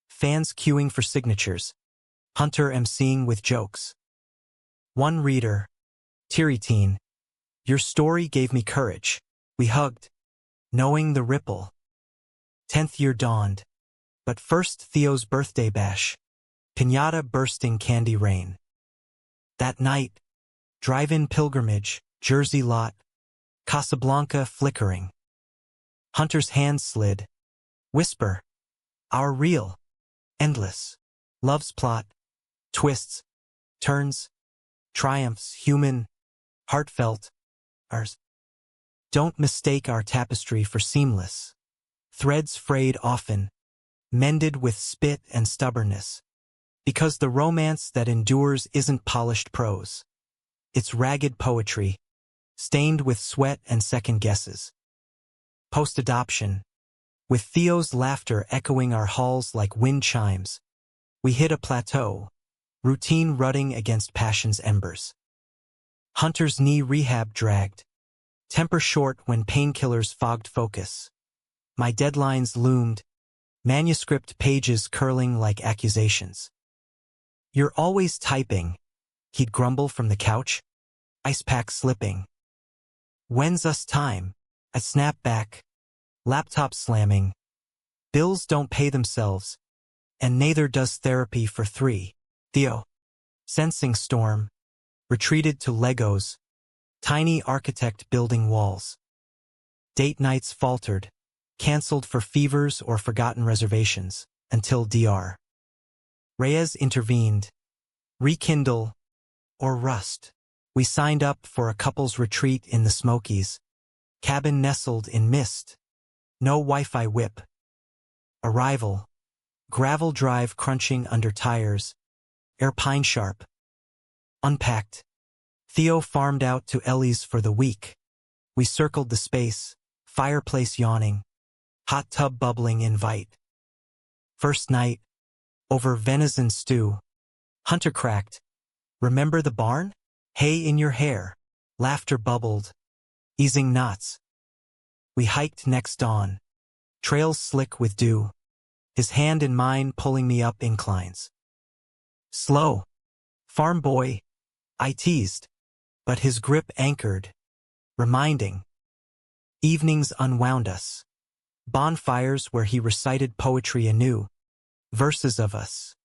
Fans queuing for signatures. Hunter emceeing with jokes. One reader. Teary teen. Your story gave me courage. We hugged. Knowing the ripple. 10th year dawned. But first Theo's birthday bash. Piñata bursting candy rain. That night. Drive-in pilgrimage. Jersey lot. Casablanca flickering. Hunter's hands slid. Whisper. Our real. Endless. Love's plot. Twists. Turns. Triumphs. Human. Heartfelt. Ours. Don't mistake our tapestry for seamless. Threads frayed often. Mended with spit and stubbornness. Because the romance that endures isn't polished prose. It's ragged poetry. Stained with sweat and second guesses. Post-adoption. With Theo's laughter echoing our halls like wind chimes. We hit a plateau. Routine rutting against passion's embers. Hunter's knee rehab dragged. Temper short when painkillers fogged focus. My deadlines loomed, manuscript pages curling like accusations. "You're always typing," he'd grumble from the couch, ice pack slipping. "When's us time?" I'd snap back, laptop slamming. "Bills don't pay themselves, and neither does therapy for 3. Theo, sensing storm, retreated to Legos, tiny architect building walls. Date nights faltered, canceled for fevers or forgotten reservations, until Dr. Reyes intervened. "Rekindle or rust." We signed up for a couple's retreat in the Smokies. Cabin nestled in mist. No Wi-Fi whip. Arrival. Gravel drive crunching under tires. Air pine sharp. Unpacked. Theo farmed out to Ellie's for the week. We circled the space, fireplace yawning, hot tub bubbling invite. First night, over venison stew. Hunter cracked. "Remember the barn? Hay in your hair." Laughter bubbled, easing knots. We hiked next dawn, trails slick with dew, his hand in mine pulling me up inclines. "Slow, farm boy," I teased, but his grip anchored, reminding. Evenings unwound us. Bonfires where he recited poetry anew, verses of us.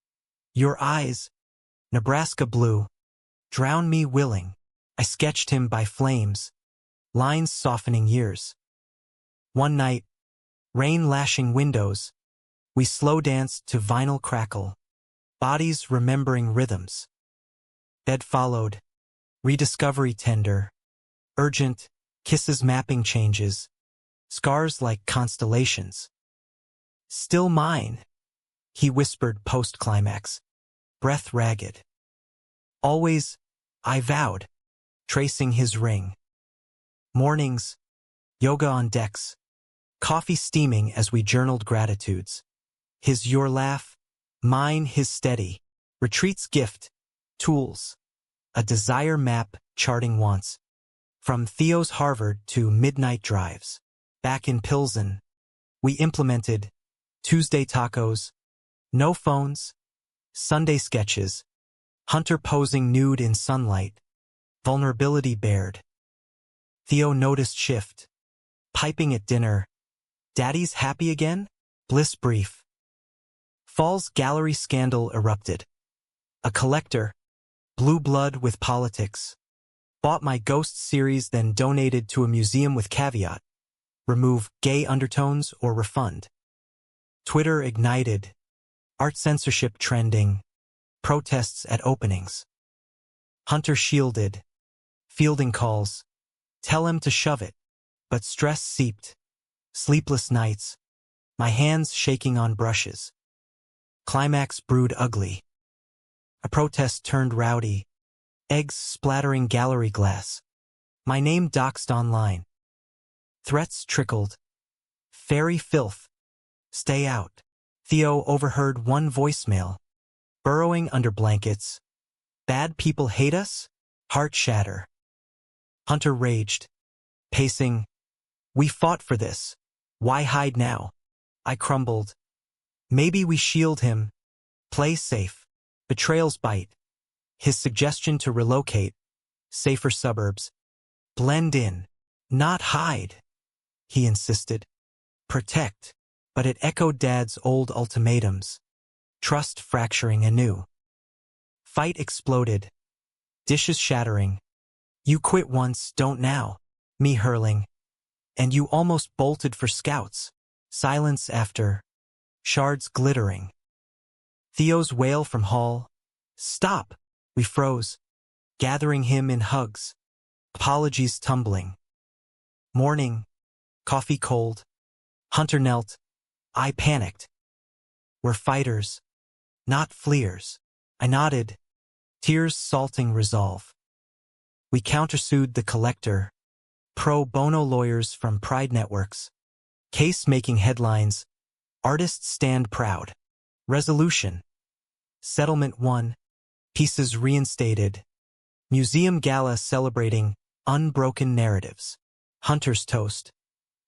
"Your eyes, Nebraska blue, drown me willing." I sketched him by flames, lines softening years. One night, rain lashing windows, we slow danced to vinyl crackle, bodies remembering rhythms. Bed followed, rediscovery tender, urgent, kisses mapping changes, scars like constellations. "Still mine," he whispered post-climax, breath ragged. "Always," I vowed, tracing his ring. Mornings, yoga on decks, coffee steaming as we journaled gratitudes. His your laugh, mine his steady, retreat's gift, tools, a desire map charting wants. From Theo's Harvard to midnight drives. Back in Pilsen, we implemented Tuesday tacos, no phones, Sunday sketches, Hunter posing nude in sunlight, vulnerability bared. Theo noticed shift, piping at dinner. "Daddy's happy again?" Bliss brief. Fall's gallery scandal erupted. A collector, blue blood with politics, bought my Ghost series, then donated to a museum with caveat. Remove gay undertones or refund. Twitter ignited. Art censorship trending. Protests at openings. Hunter shielded. Fielding calls. Tell him to shove it. But stress seeped. Sleepless nights. My hands shaking on brushes. Climax brewed ugly. A protest turned rowdy. Eggs splattering gallery glass. My name doxed online. Threats trickled. "Fairy filth. Stay out." Theo overheard one voicemail. Burrowing under blankets. "Bad people hate us?" Heart shatter. Hunter raged. Pacing. "We fought for this. Why hide now?" I crumbled. "Maybe we shield him. Play safe. Betrayals bite." His suggestion to relocate. Safer suburbs. "Blend in. Not hide," he insisted. "Protect." But it echoed Dad's old ultimatums. Trust fracturing anew. Fight exploded. Dishes shattering. "You quit once, don't now." Me hurling. "And you almost bolted for scouts." Silence after. Shards glittering. Theo's wail from hall. "Stop." We froze, gathering him in hugs. Apologies tumbling. Morning. Coffee cold. Hunter knelt. I panicked. "We're fighters, not fleers." I nodded, tears salting resolve. We countersued the collector. Pro bono lawyers from Pride Networks. Case making headlines. Artists stand proud. Resolution. Settlement won. Pieces reinstated. Museum gala celebrating unbroken narratives. Hunter's toast.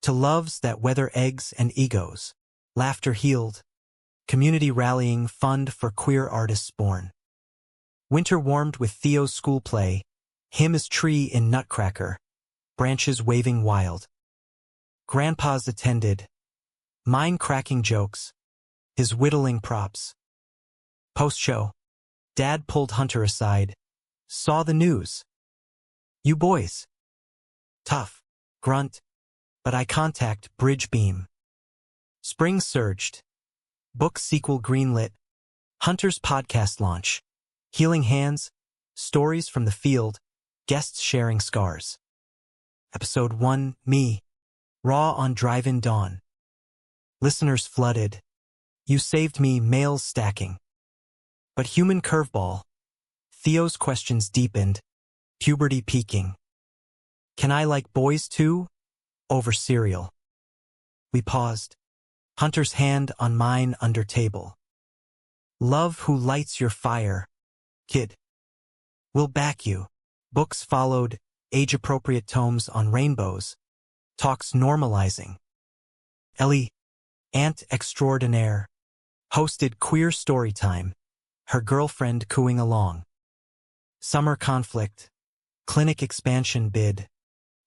To loves that weather eggs and egos. Laughter healed. Community rallying fund for queer artists born. Winter warmed with Theo's school play. Him as tree in Nutcracker. Branches waving wild. Grandpa's attended. Mine cracking jokes. His whittling props. Post-show. Dad pulled Hunter aside. Saw the news. You boys. Tough. Grunt. But eye contact, bridge beam. Spring surged. Book sequel greenlit. Hunter's podcast launch. Healing hands. Stories from the field. Guests sharing scars. Episode 1, Me. Raw on Drive-In Dawn. Listeners flooded. You saved me, mails stacking. But human curveball. Theo's questions deepened. Puberty peaking. Can I like boys too? Over cereal. We paused. Hunter's hand on mine under table. Love who lights your fire. Kid. We'll back you. Books followed, age-appropriate tomes on rainbows. Talks normalizing. Ellie, Aunt Extraordinaire, hosted queer story time, her girlfriend cooing along. Summer conflict. Clinic expansion bid.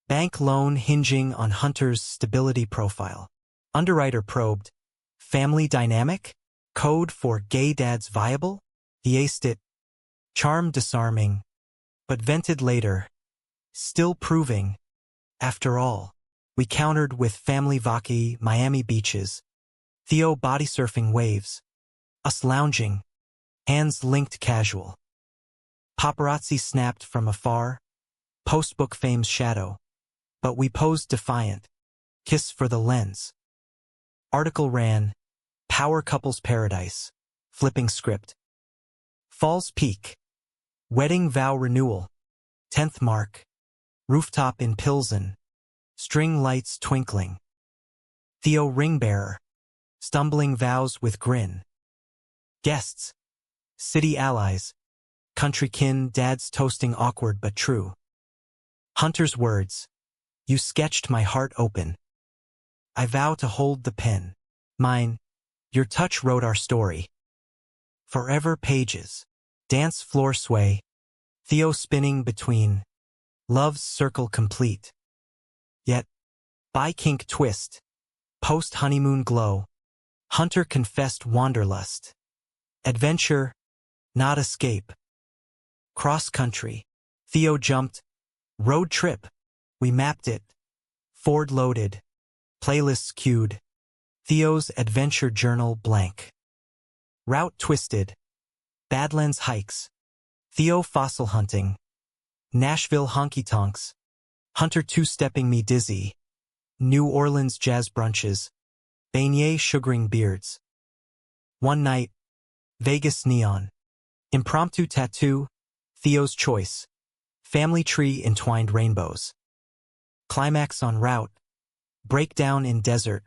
Bank loan hinging on Hunter's stability profile. Underwriter probed. Family dynamic? Code for gay dads viable? He aced it. Charm disarming. But vented later. Still proving. After all. We countered with family vaki, Miami beaches. Theo body surfing waves. Us lounging. Hands linked casual. Paparazzi snapped from afar. Postbook fame's shadow. But we posed defiant. Kiss for the lens. Article ran. Power couples paradise. Flipping script. Falls Peak. Wedding vow renewal. 10th mark. Rooftop in Pilsen. String lights twinkling. Theo ring bearer. Stumbling vows with grin. Guests. City allies. Country kin dads toasting awkward but true. Hunter's words. You sketched my heart open. I vow to hold the pen. Mine. Your touch wrote our story. Forever pages. Dance floor sway. Theo spinning between. Love's circle complete. Yet. By kink twist. Post-honeymoon glow. Hunter confessed wanderlust. Adventure. Not escape. Cross-country. Theo jumped. Road trip. We mapped it. Ford loaded. Playlists queued. Theo's adventure journal blank. Route twisted. Badlands hikes. Theo fossil hunting. Nashville honky-tonks. Hunter two-stepping me dizzy. New Orleans jazz brunches. Beignet sugaring beards. One night. Vegas neon. Impromptu tattoo. Theo's choice. Family tree entwined rainbows. Climax on route. Breakdown in desert.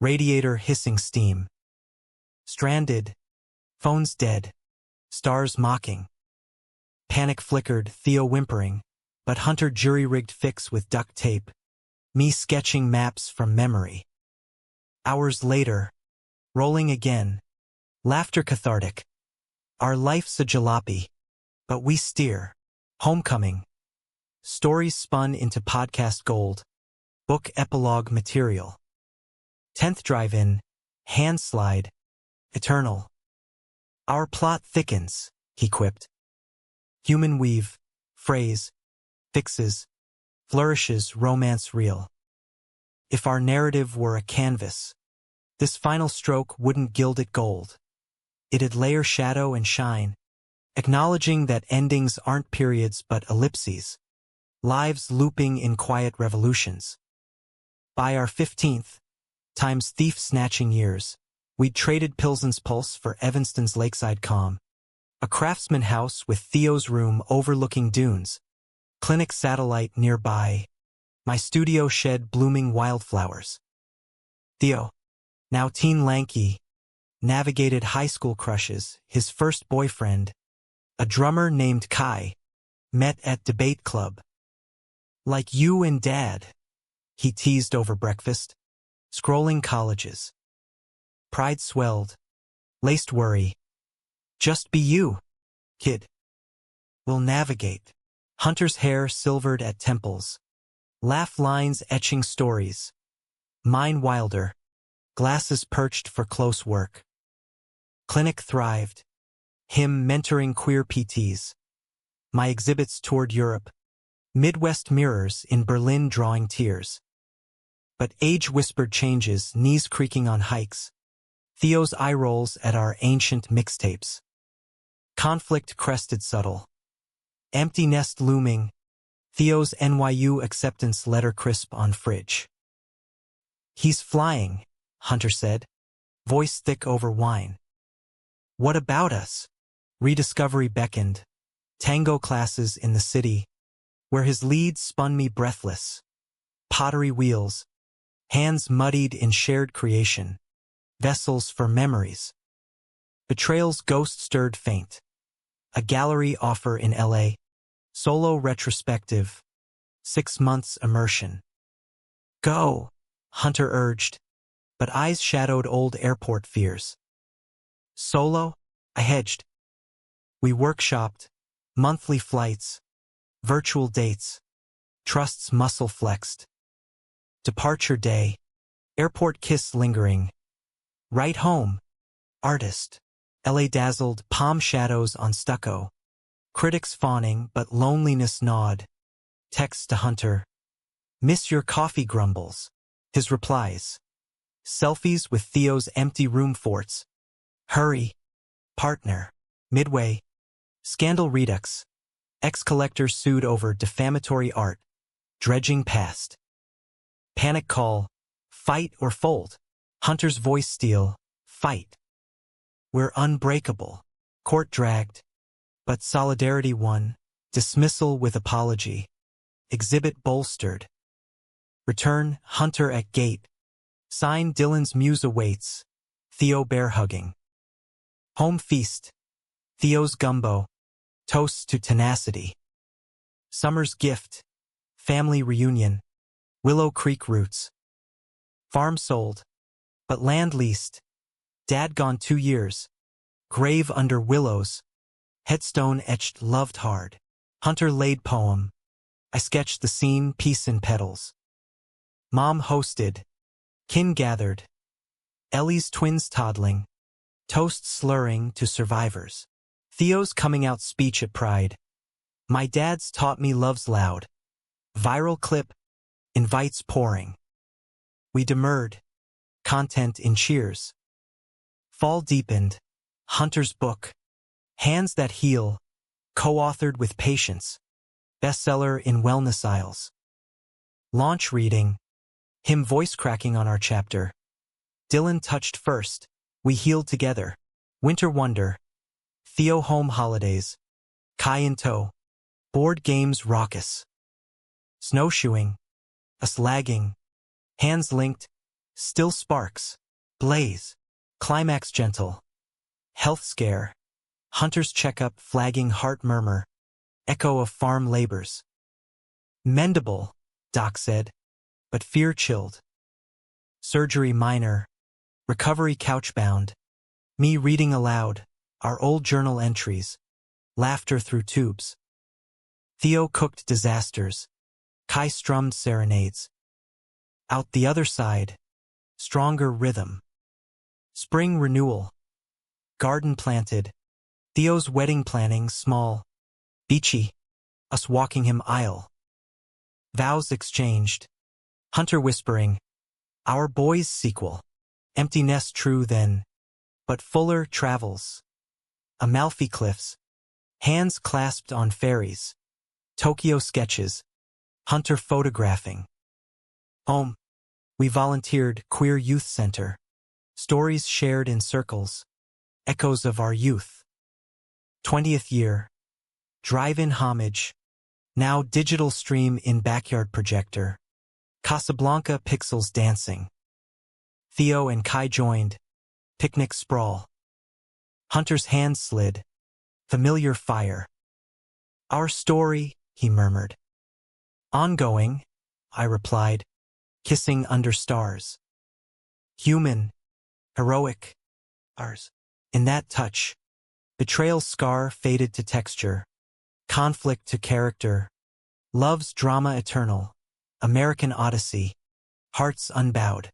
Radiator hissing steam. Stranded. Phone's dead. Stars mocking. Panic flickered, Theo whimpering, but Hunter jury-rigged fix with duct tape. Me sketching maps from memory. Hours later. Rolling again. Laughter cathartic. Our life's a jalopy. But we steer. Homecoming. Stories spun into podcast gold. Book epilogue material. 10th drive-in. Hand slide. Eternal. Our plot thickens, he quipped. Human weave. Phrase. Fixes. Flourishes romance real. If our narrative were a canvas, this final stroke wouldn't gild it gold. It'd layer shadow and shine, acknowledging that endings aren't periods but ellipses. Lives looping in quiet revolutions. By our 15th, time's thief-snatching years, we'd traded Pilsen's pulse for Evanston's lakeside calm. A craftsman house with Theo's room overlooking dunes. Clinic satellite nearby. My studio shed blooming wildflowers. Theo, now teen lanky, navigated high school crushes, his first boyfriend, a drummer named Kai, met at debate club. Like you and Dad, he teased over breakfast. Scrolling colleges. Pride swelled. Laced worry. Just be you, kid. We'll navigate. Hunter's hair silvered at temples. Laugh lines etching stories. Mine wilder. Glasses perched for close work. Clinic thrived. Him mentoring queer PTs. My exhibits toured Europe. Midwest mirrors in Berlin drawing tears. But age whispered changes, knees creaking on hikes. Theo's eye rolls at our ancient mixtapes. Conflict crested subtle. Empty nest looming. Theo's NYU acceptance letter crisp on fridge. He's flying, Hunter said, voice thick over wine. What about us? Rediscovery beckoned. Tango classes in the city, where his lead spun me breathless. Pottery wheels, hands muddied in shared creation, vessels for memories. Betrayal's ghost-stirred faint. A gallery offer in LA, solo retrospective, 6 months immersion. Go, Hunter urged, but eyes shadowed old airport fears. Solo? I hedged. We workshopped, monthly flights, virtual dates, trust's muscle flexed. Departure day, airport kiss lingering. Right home, artist. LA dazzled, palm shadows on stucco. Critics fawning, but loneliness gnawed. Text to Hunter. Miss your coffee grumbles. His replies. Selfies with Theo's empty room forts. Hurry. Partner. Midway. Scandal redux. Ex-collector sued over defamatory art. Dredging past. Panic call. Fight or fold. Hunter's voice steel. Fight. We're unbreakable. Court dragged. But solidarity won. Dismissal with apology. Exhibit bolstered. Return, Hunter at gate. Sign Dylan's muse awaits. Theo bear hugging. Home feast. Theo's gumbo. Toasts to tenacity. Summer's gift. Family reunion. Willow Creek roots. Farm sold. But land leased. Dad gone 2 years. Grave under willows. Headstone etched loved hard. Hunter laid poem. I sketched the scene, peace in petals. Mom hosted. Kin gathered. Ellie's twins toddling. Toast slurring to survivors. Theo's coming out speech at Pride. My dad's taught me love's loud. Viral clip. Invites pouring. We demurred. Content in cheers. Fall deepened. Hunter's book. Hands That Heal. Co-authored with Patience. Bestseller in wellness aisles. Launch reading. Him voice cracking on our chapter. Dylan touched first. We healed together. Winter Wonder. Theo home holidays. Kai in tow. Board games raucous. Snowshoeing. Us lagging. Hands linked. Still sparks. Blaze. Climax gentle. Health scare. Hunter's checkup flagging heart murmur. Echo of farm labors. Mendable, doc said, but fear chilled. Surgery minor. Recovery couchbound. Me reading aloud, our old journal entries. Laughter through tubes. Theo cooked disasters. Kai strummed serenades. Out the other side. Stronger rhythm. Spring renewal. Garden planted. Theo's wedding planning small. Beachy. Us walking him aisle. Vows exchanged. Hunter whispering. Our boys sequel. Empty nest true then. But fuller travels. Amalfi Cliffs. Hands clasped on ferries. Tokyo sketches. Hunter photographing. Home. We volunteered Queer Youth Center. Stories shared in circles. Echoes of our youth. 20th year. Drive-in homage. Now digital stream in backyard projector. Casablanca pixels dancing. Theo and Kai joined. Picnic sprawl. Hunter's hand slid. Familiar fire. Our story, he murmured. Ongoing, I replied. kissing under stars. Human, heroic, ours. In that touch, betrayal's scar faded to texture, conflict to character, love's drama eternal, American Odyssey, hearts unbowed.